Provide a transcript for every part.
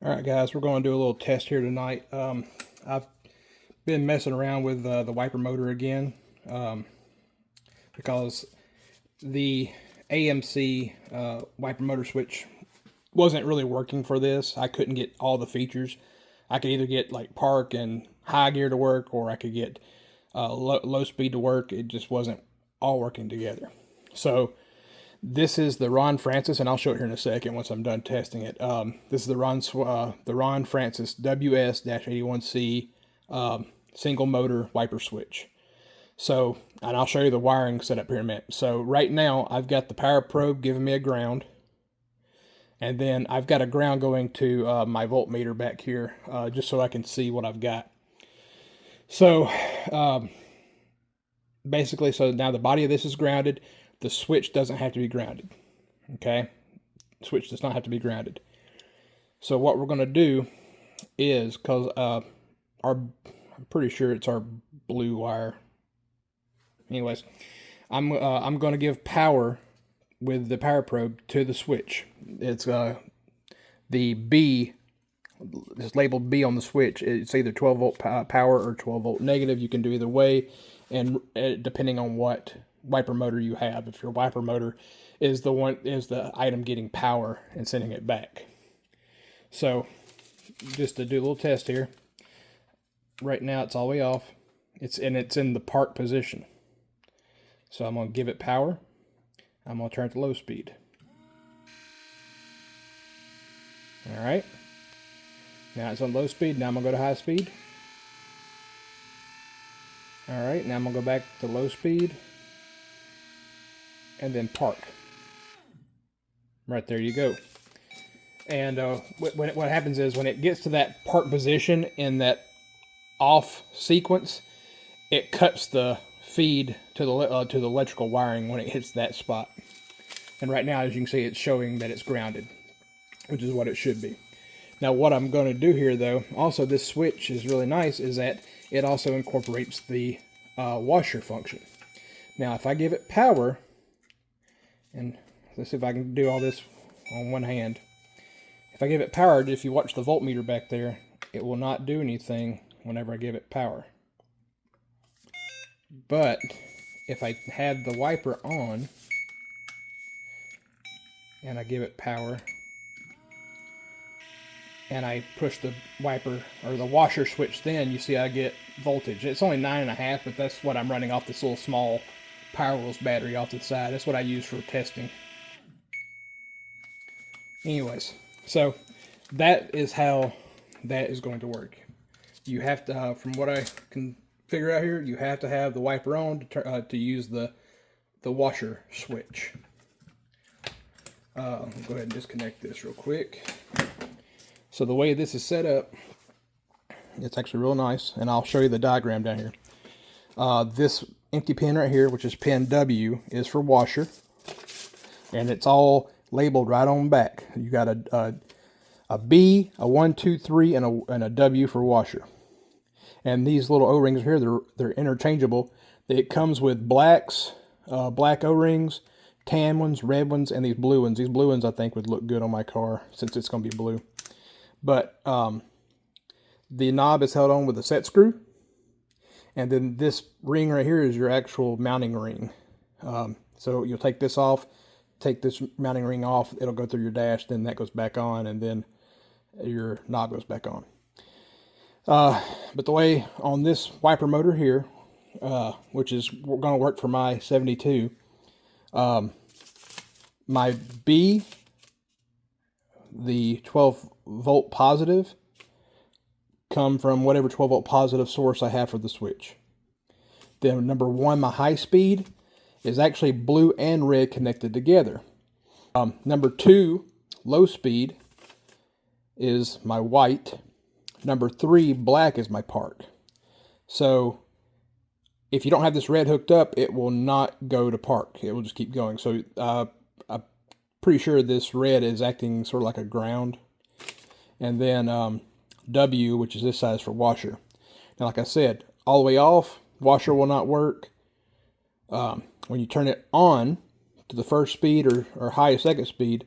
Alright guys, we're going to do a little test here tonight. I've been messing around with the wiper motor again because the AMC wiper motor switch wasn't really working for this. I couldn't get all the features. I could either get like park and high gear to work, or I could get low speed to work. It just wasn't all working together. So this is the Ron Francis, and I'll show it here in a second once I'm done testing it. This is the Ron Francis WS-81C single motor wiper switch. So, and I'll show you the wiring setup here in a minute. So right now I've got the power probe giving me a ground, and then I've got a ground going to my voltmeter back here, just so I can see what I've got. So basically, so now the body of this is grounded. The switch doesn't have to be grounded. Okay? The switch does not have to be grounded. So what we're going to do is, because I'm pretty sure it's our blue wire. Anyways, I'm going to give power with the power probe to the switch. It's the B, it's labeled B on the switch. It's either 12 volt power or 12 volt negative. You can do either way, and depending on what wiper motor you have. If your wiper motor is the item getting power and sending it back. So just to do a little test here, right now it's all the way off. It's in the park position. So I'm going to give it power. I'm going to turn it to low speed. Alright. Now it's on low speed. Now I'm going to go to high speed. Alright, now I'm going to go back to low speed. And then park. Right there you go. And what happens is, when it gets to that park position in that off sequence, it cuts the feed to the electrical wiring when it hits that spot. And right now, as you can see, it's showing that it's grounded, which is what it should be. Now what I'm going to do here, though, also this switch is really nice, is that it also incorporates the washer function. Now if I give it power, and let's see if I can do all this on one hand. If I give it power, if you watch the voltmeter back there, it will not do anything whenever I give it power. But if I had the wiper on and I give it power and I push the wiper or the washer switch, then you see I get voltage. It's only 9.5, but that's what I'm running off this little small Power Wheels battery off to the side. That's what I use for testing. Anyways, so that is how that is going to work. You have to, from what I can figure out here, you have to have the wiper on to use the washer switch. I'll go ahead and disconnect this real quick. So the way this is set up, it's actually real nice, and I'll show you the diagram down here. This empty pin right here, which is pin W, is for washer, and it's all labeled right on back. You got a B, a 1, 2, 3, and a W for washer. And these little O-rings here, they're interchangeable. It comes with blacks, black O-rings, tan ones, red ones, and these blue ones. These blue ones I think would look good on my car since it's going to be blue. But the knob is held on with a set screw. And then this ring right here is your actual mounting ring. So you'll take this off, take this mounting ring off, it'll go through your dash, then that goes back on, and then your knob goes back on. But the way on this wiper motor here, which is going to work for my 72, my B, the 12 volt positive, come from whatever 12 volt positive source I have for the switch. Then number 1, my high speed, is actually blue and red connected together. Number 2, low speed, is my white. Number 3, black, is my park. So if you don't have this red hooked up, it will not go to park. It will just keep going. So I'm pretty sure this red is acting sort of like a ground. And then W, which is this size, for washer. Now, like I said, all the way off, washer will not work. When you turn it on to the first speed or highest second speed,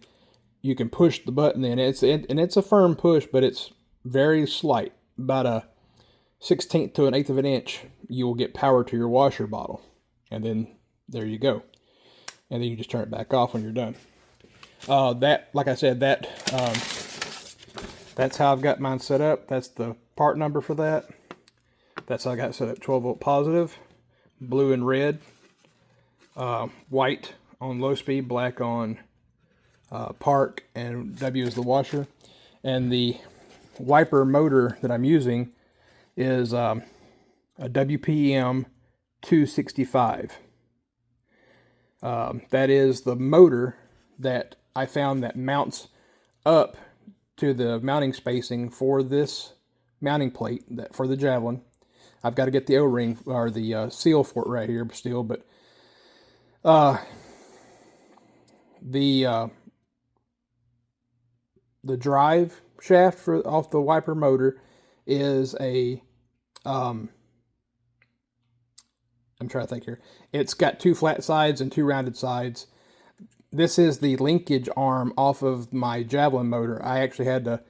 you can push the button in. And it's a firm push, but it's very slight, about a 1/16 to 1/8 of an inch. You will get power to your washer bottle, and then there you go. And then you just turn it back off when you're done. That, like I said, that's how I've got mine set up. That's the part number for that. That's how I got it set up. 12-volt positive, blue and red, white on low speed, black on park, and W is the washer. And the wiper motor that I'm using is a WPM 265. That is the motor that I found that mounts up to the mounting spacing for this mounting plate for the Javelin. I've got to get the O-ring or the seal for it right here still, but the drive shaft off the wiper motor is a I'm trying to think here. It's got 2 flat sides and 2 rounded sides. This is the linkage arm off of my Javelin motor. I actually had to,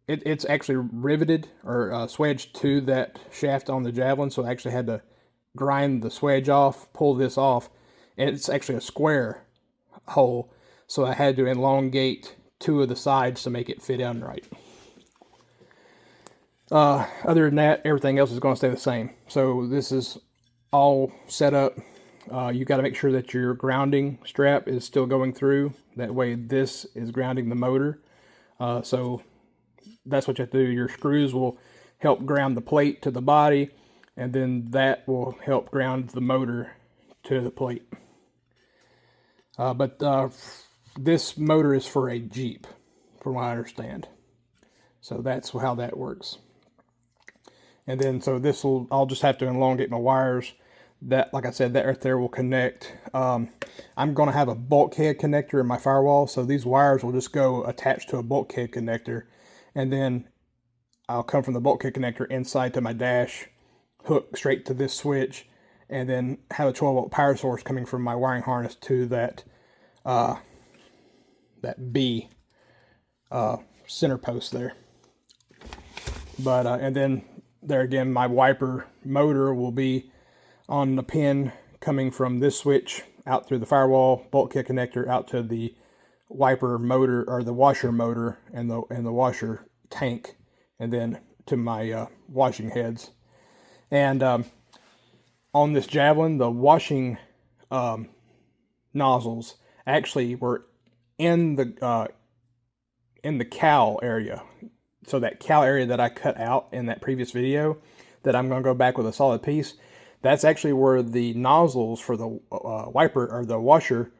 it's actually riveted or swedged to that shaft on the Javelin, so I actually had to grind the swedge off, pull this off, and it's actually a square hole, so I had to elongate 2 of the sides to make it fit in right. Other than that, everything else is going to stay the same. So this is all set up. You got to make sure that your grounding strap is still going through. That way this is grounding the motor. So that's what you have to do. Your screws will help ground the plate to the body, and then that will help ground the motor to the plate. But this motor is for a Jeep, from what I understand. So that's how that works. And then, so I'll just have to elongate my wires. That, like I said, that right there will connect. I'm going to have a bulkhead connector in my firewall, so these wires will just go attached to a bulkhead connector, and then I'll come from the bulkhead connector inside to my dash, hook straight to this switch, and then have a 12-volt power source coming from my wiring harness to that B center post there. But and then there again, my wiper motor will be on the pin coming from this switch out through the firewall, bulkhead connector out to the wiper motor or the washer motor and the washer tank, and then to my washing heads. And on this Javelin, the washing nozzles actually were in the cowl area. So that cowl area that I cut out in that previous video, that I'm going to go back with a solid piece, that's actually where the nozzles for the wiper or the washer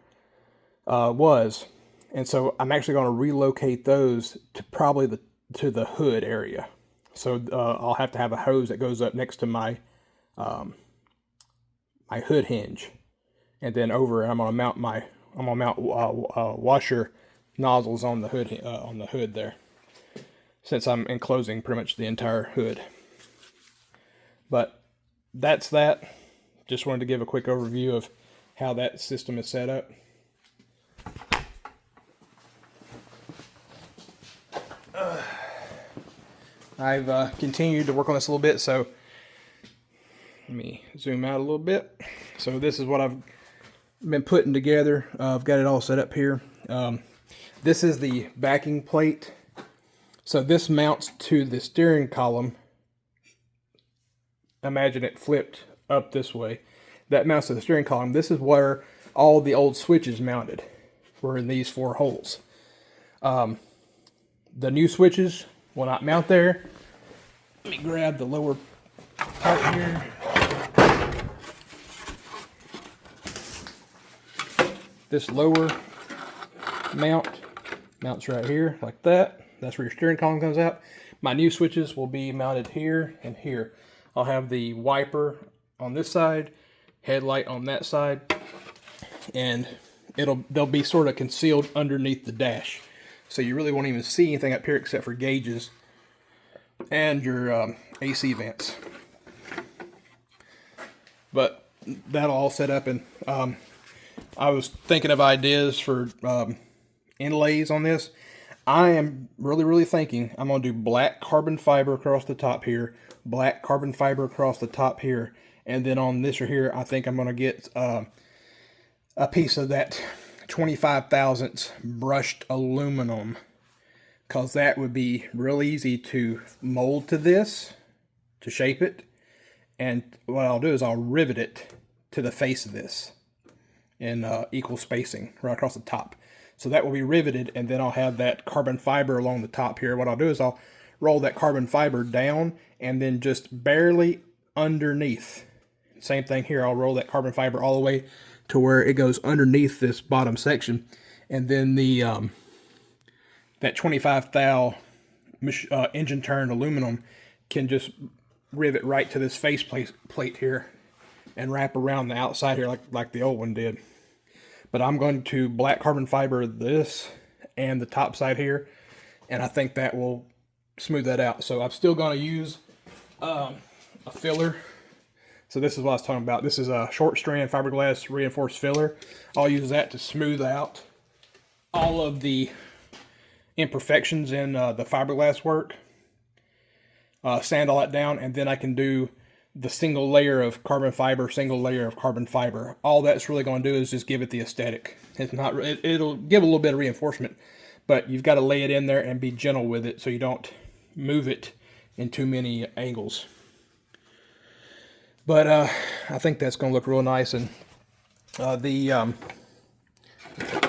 was. And so I'm actually going to relocate those to probably to the hood area. So I'll have to have a hose that goes up next to my my hood hinge, and then over I'm going to mount washer nozzles on the hood there, since I'm enclosing pretty much the entire hood. But that's that. Just wanted to give a quick overview of how that system is set up. I've continued to work on this a little bit, so let me zoom out a little bit. So this is what I've been putting together. I've got it all set up here. This is the backing plate. So this mounts to the steering column. Imagine it flipped up this way. That mounts to the steering column. This is where all the old switches mounted, were in these 4 holes. The new switches will not mount there. Let me grab the lower part here. This lower mount mounts right here like that. That's where your steering column comes out. My new switches will be mounted here and here. I'll have the wiper on this side, headlight on that side, and they'll be sort of concealed underneath the dash. So you really won't even see anything up here except for gauges and your AC vents. But that'll all set up, and I was thinking of ideas for inlays on this. I am really thinking I'm going to do black carbon fiber across the top here, black carbon fiber across the top here, and then on this right here, I think I'm going to get a piece of that 25 thousandths brushed aluminum, because that would be real easy to mold to this, to shape it. And what I'll do is I'll rivet it to the face of this in equal spacing right across the top. So that will be riveted, and then I'll have that carbon fiber along the top here. What I'll do is I'll roll that carbon fiber down and then just barely underneath. Same thing here, I'll roll that carbon fiber all the way to where it goes underneath this bottom section. And then the that 25 thou engine turned aluminum can just rivet right to this face plate here and wrap around the outside here like the old one did. But I'm going to black carbon fiber this and the top side here, and I think that will smooth that out. So I'm still going to use a filler. So this is what I was talking about. This is a short strand fiberglass reinforced filler. I'll use that to smooth out all of the imperfections in the fiberglass work. Sand all that down, and then I can do the single layer of carbon fiber, single layer of carbon fiber. All that's really going to do is just give it the aesthetic. It's not. It'll give a little bit of reinforcement, but you've got to lay it in there and be gentle with it so you don't move it in too many angles. But I think that's going to look real nice. And take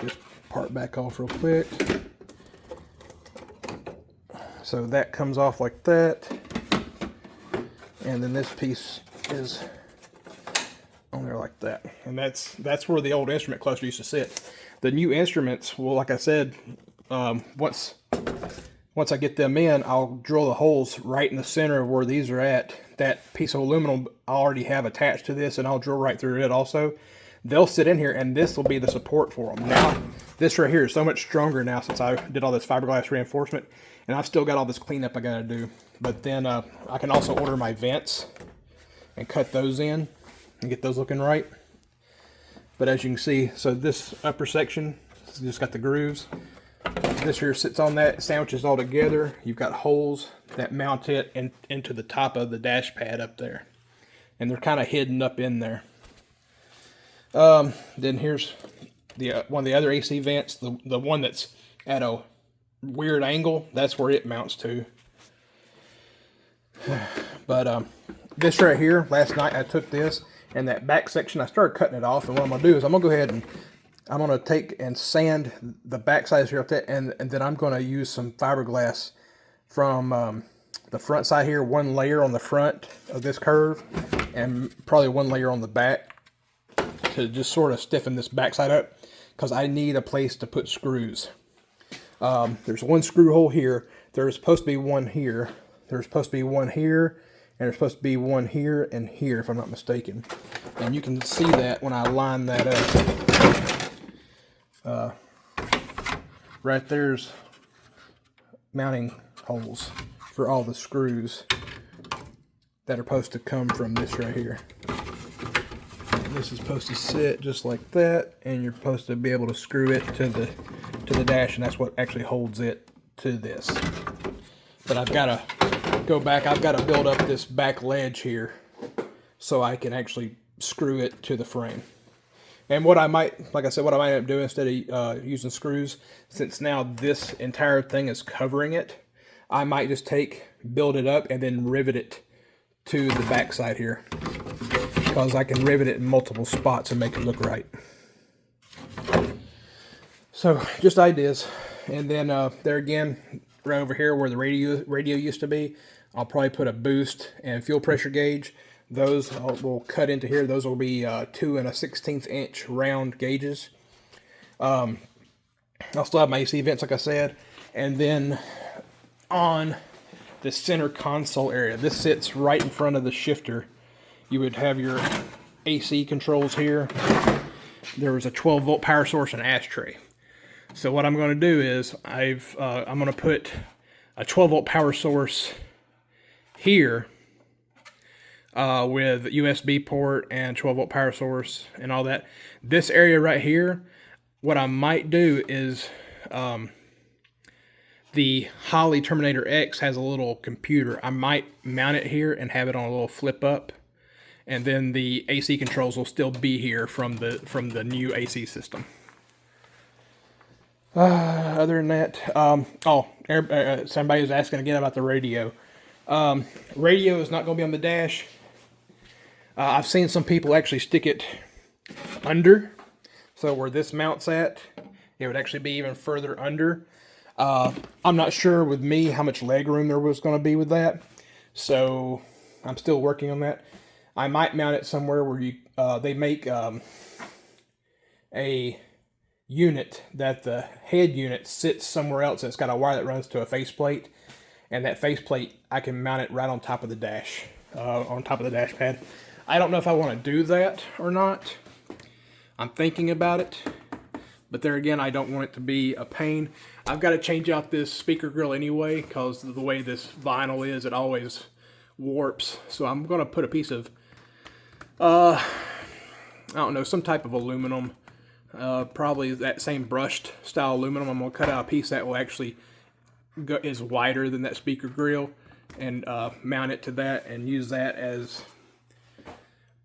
this part back off real quick. So that comes off like that. And then this piece is on there like that. And that's where the old instrument cluster used to sit. The new instruments, well, like I said, once I get them in, I'll drill the holes right in the center of where these are at. That piece of aluminum I already have attached to this, and I'll drill right through it also. They'll sit in here, and this will be the support for them. Now, this right here is so much stronger now since I did all this fiberglass reinforcement, and I've still got all this cleanup I gotta do. But then I can also order my vents and cut those in and get those looking right. But as you can see, so this upper section has just got the grooves. This here sits on that, sandwiches all together. You've got holes that mount it into the top of the dash pad up there. And they're kind of hidden up in there. Then here's the one of the other AC vents, the one that's at a weird angle. That's where it mounts to. But this right here, last night I took this, and that back section, I started cutting it off. And what I'm going to do is I'm going to go ahead and I'm going to take and sand the back sides here up there, and then I'm going to use some fiberglass from the front side here, one layer on the front of this curve, and probably one layer on the back to just sort of stiffen this back side up, because I need a place to put screws. There's one screw hole here. There's supposed to be one here. There's supposed to be one here, and there's supposed to be one here and here, if I'm not mistaken. And you can see that when I line that up. Right there's mounting holes for all the screws that are supposed to come from this right here. And this is supposed to sit just like that, and you're supposed to be able to screw it to the dash, and that's what actually holds it to this. But I've got to go back. I've got to build up this back ledge here so I can actually screw it to the frame. And what I might, like I said, what I might end up doing instead of using screws, since now this entire thing is covering it, I might just build it up and then rivet it to the back side here, because I can rivet it in multiple spots and make it look right. So just ideas. And then there again, right over here where the radio used to be, I'll probably put a boost and fuel pressure gauge. Those will cut into here. Those will be 2 1/16 inch round gauges. I'll still have my AC vents, like I said. And then on the center console area, this sits right in front of the shifter. You would have your AC controls here. There was a 12-volt power source and ashtray. So what I'm going to do is I'm going to put a 12-volt power source here with USB port and 12-volt power source and all that. This area right here, what I might do is The Holley Terminator X has a little computer. I might mount it here and have it on a little flip up, and then the AC controls will still be here from the new AC system. Other than that, somebody was asking again about the radio. Radio is not going to be on the dash. I've seen some people actually stick it under, so where this mounts at, it would actually be even further under. I'm not sure with me how much leg room there was going to be with that, so I'm still working on that. I might mount it somewhere where they make a unit that the head unit sits somewhere else, and it's got a wire that runs to a faceplate, and that faceplate I can mount it right on top of the dash, on top of the dash pad. I don't know if I want to do that or not. I'm thinking about it, but there again, I don't want it to be a pain. I've got to change out this speaker grill anyway, because of the way this vinyl is, it always warps. So I'm going to put a piece of, I don't know, some type of aluminum, probably that same brushed style aluminum. I'm going to cut out a piece that will actually is wider than that speaker grill, and mount it to that and use that as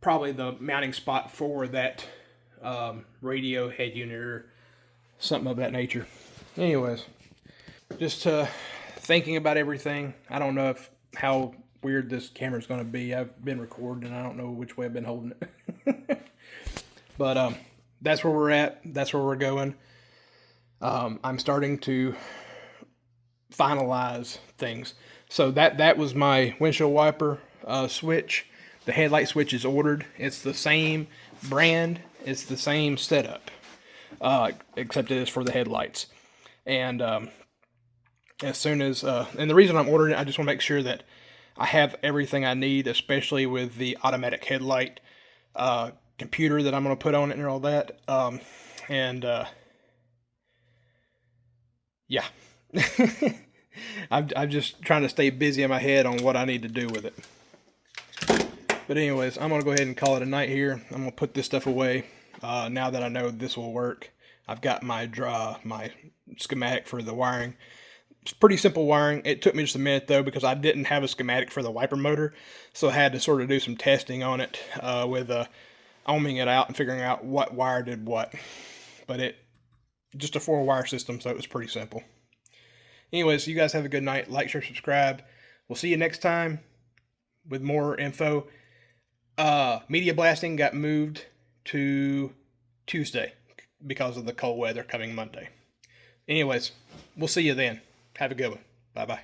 probably the mounting spot for that radio head unit or something of that nature. Anyways, just thinking about everything. I don't know how weird this camera's going to be. I've been recording and I don't know which way I've been holding it. But that's where we're at. That's where we're going. I'm starting to finalize things. So that was my windshield wiper switch. The headlight switch is ordered. It's the same brand. It's the same setup, except it is for the headlights. And as soon as, and the reason I'm ordering it, I just want to make sure that I have everything I need, especially with the automatic headlight computer that I'm going to put on it and all that. Yeah. I'm just trying to stay busy in my head on what I need to do with it. But anyways, I'm going to go ahead and call it a night here. I'm going to put this stuff away now that I know this will work. I've got my schematic for the wiring. It's pretty simple wiring. It took me just a minute though, because I didn't have a schematic for the wiper motor. So I had to sort of do some testing on it with ohming it out and figuring out what wire did what. But just a 4-wire system, so it was pretty simple. Anyways, you guys have a good night. Like, share, subscribe. We'll see you next time with more info. Media blasting got moved to Tuesday because of the cold weather coming Monday. Anyways, we'll see you then. Have a good one. Bye-bye.